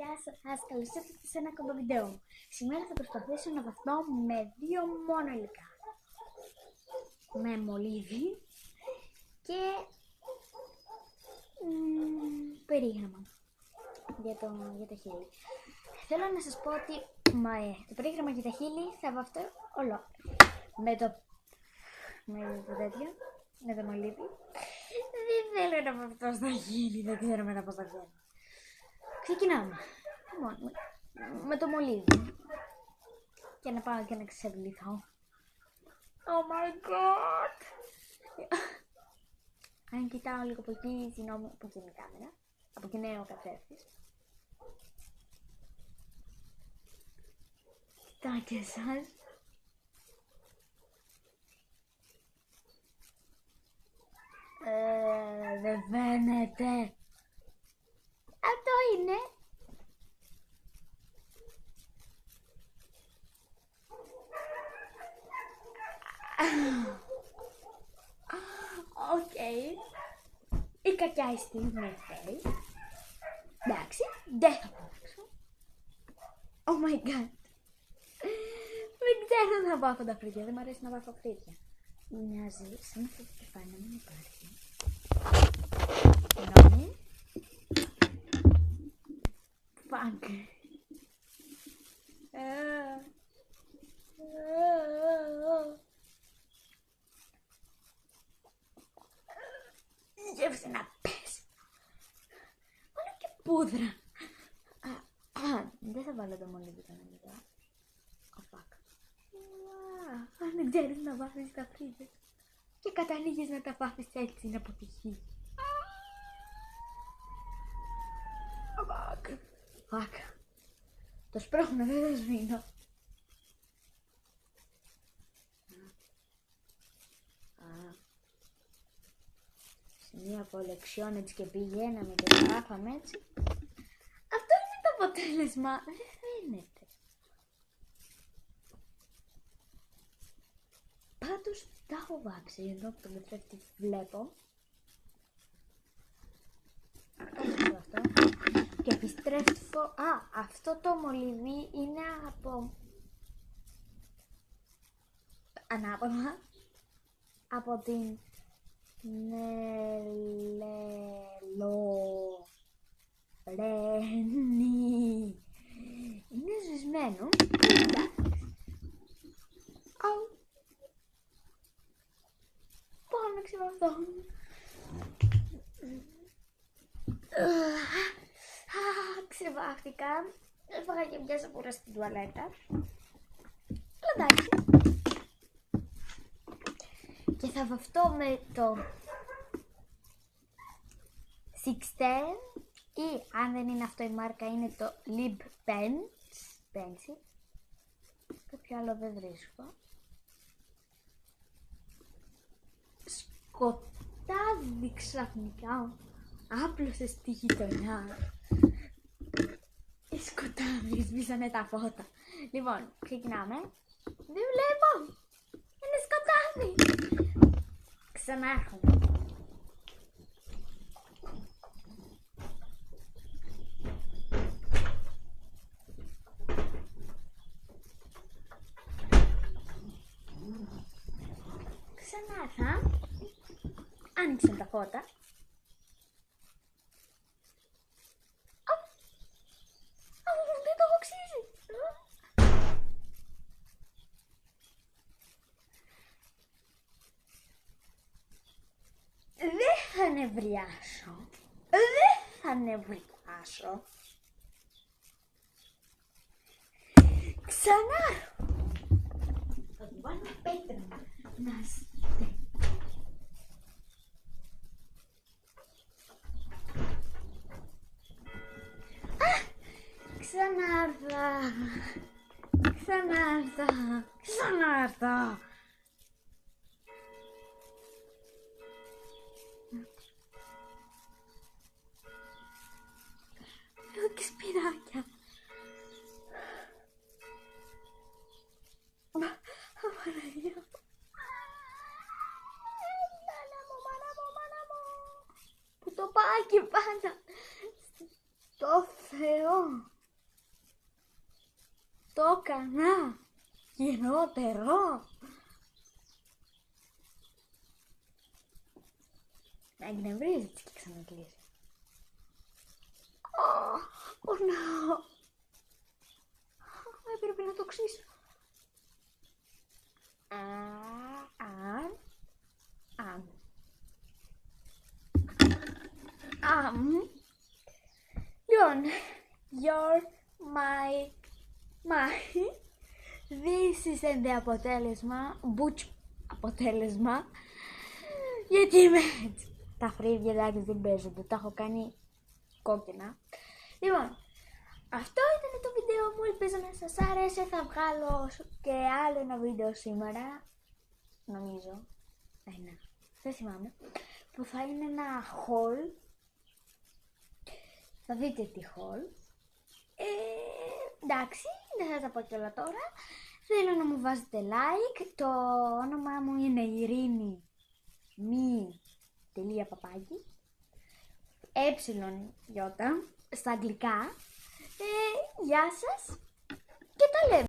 Γεια σας, καλώς ήρθατε σε ένα ακόμα βίντεο μου. Σήμερα θα προσπαθήσω να βαθώ με δύο μόνο υλικά. Με μολύβι και περίγραμμα για τα χείλη. Θέλω να σας πω ότι το περίγραμμα για τα χείλη θα βαφτώ ολόκληρο. Με το μολύβι. Δεν θέλω να βαφτώ στα χείλη, δεν ξέρω μετά πώς θα βγαίνει. Ξεκινάμε. Λοιπόν, με το μολύβι. Και να πάω και να ξεβληθώ. Oh my god! Αν κοιτάω λίγο από εκεί, συγγνώμη, από εκεί είναι η κάμερα. Από εκεί είναι ο καθρέφτης. Κοιτάω και εσάς. Δεν φαίνεται. Αυτό είναι. Οκ. Η κακιά η στιγμή έφερε. Εντάξει, δεν θα αλλάξω. Oh my god. Δεν ξέρω να βάφω τα φρύδια, δεν μου αρέσει να βάφω φρύδια. Μοιάζει σαν αυτό το κεφάλι να μην υπάρχει. Συγγνώμη. Fuck. Γεύσε να πέσει. Όλο και πούδρα. Δεν θα βάλω το μολύβι κανονικά. Fuck. Αν δεν ξέρεις να βάφεις τα φρύδια και καταλήγεις να τα βάφεις έτσι, είναι αποτυχία. Fuck. Το σπρώχνω, δεν το σβήνω. Σε μία κολεξιόν έτσι και πηγαίναμε και τα βάφαμε έτσι. Αυτό είναι το αποτέλεσμα. Δεν φαίνεται. Πάντως τα έχω βάψει εδώ από τον καθρέφτη βλέπω. Αυτό. Και επιστρέφω. Αυτό το μολύβι είναι από ανάποδα από την Νελελορένη. Είναι ζυσμένο. Πάω να ξεβαφτώ. Ξεβάφτηκα. Έφαγα και μια σαπούρα στην τουαλέτα. Εντάξει. Και θα βαφτώ με το Sixten ή αν δεν είναι αυτό η μάρκα είναι το Lip Pencil. Κάποιο άλλο δεν βρίσκω. Σκοτάδι ξαφνικά. Άπλωσε στη γειτονιά. Οι σκοτάδι σβήσανε τα φώτα. Λοιπόν, ξεκινάμε. Δεν βλέπω. Είναι σκοτάδι. Ξανάρχομαι. Ξανάρχα. Άνοιξαν τα φώτα. Δεν το έχω αξίζει. Δεν θα νευριάσω. Ξανά. Θα του βάλω πέτρα να στέκει. Ξανάρθα. Έχω και σπυράκια. Παναγία. Μάνα μου. Που το πάει και πάντα. Το Θεό. το έκανα χειρότερο. Να εκνευρίζεται και ξανακλείσει. Oh no. Έπρεπε να το ξύσω. Λοιπόν, you're my this is the αποτέλεσμα, αποτέλεσμα, γιατί είμαι έτσι. Τα φρύδια εντάξει δεν παίζονται, τα έχω κάνει κόκκινα. Λοιπόν, αυτό ήταν το βίντεο μου, ελπίζω να σας άρεσε, θα βγάλω και άλλο ένα βίντεο σήμερα, νομίζω, δεν θυμάμαι, που θα είναι ένα haul, θα δείτε τι haul. Εντάξει, δεν θα τα πω κιόλα τώρα, θέλω να μου βάζετε like, το όνομά μου είναι Ειρήνη μη.παπάκι, στα αγγλικά. Γεια σας και τα λέμε.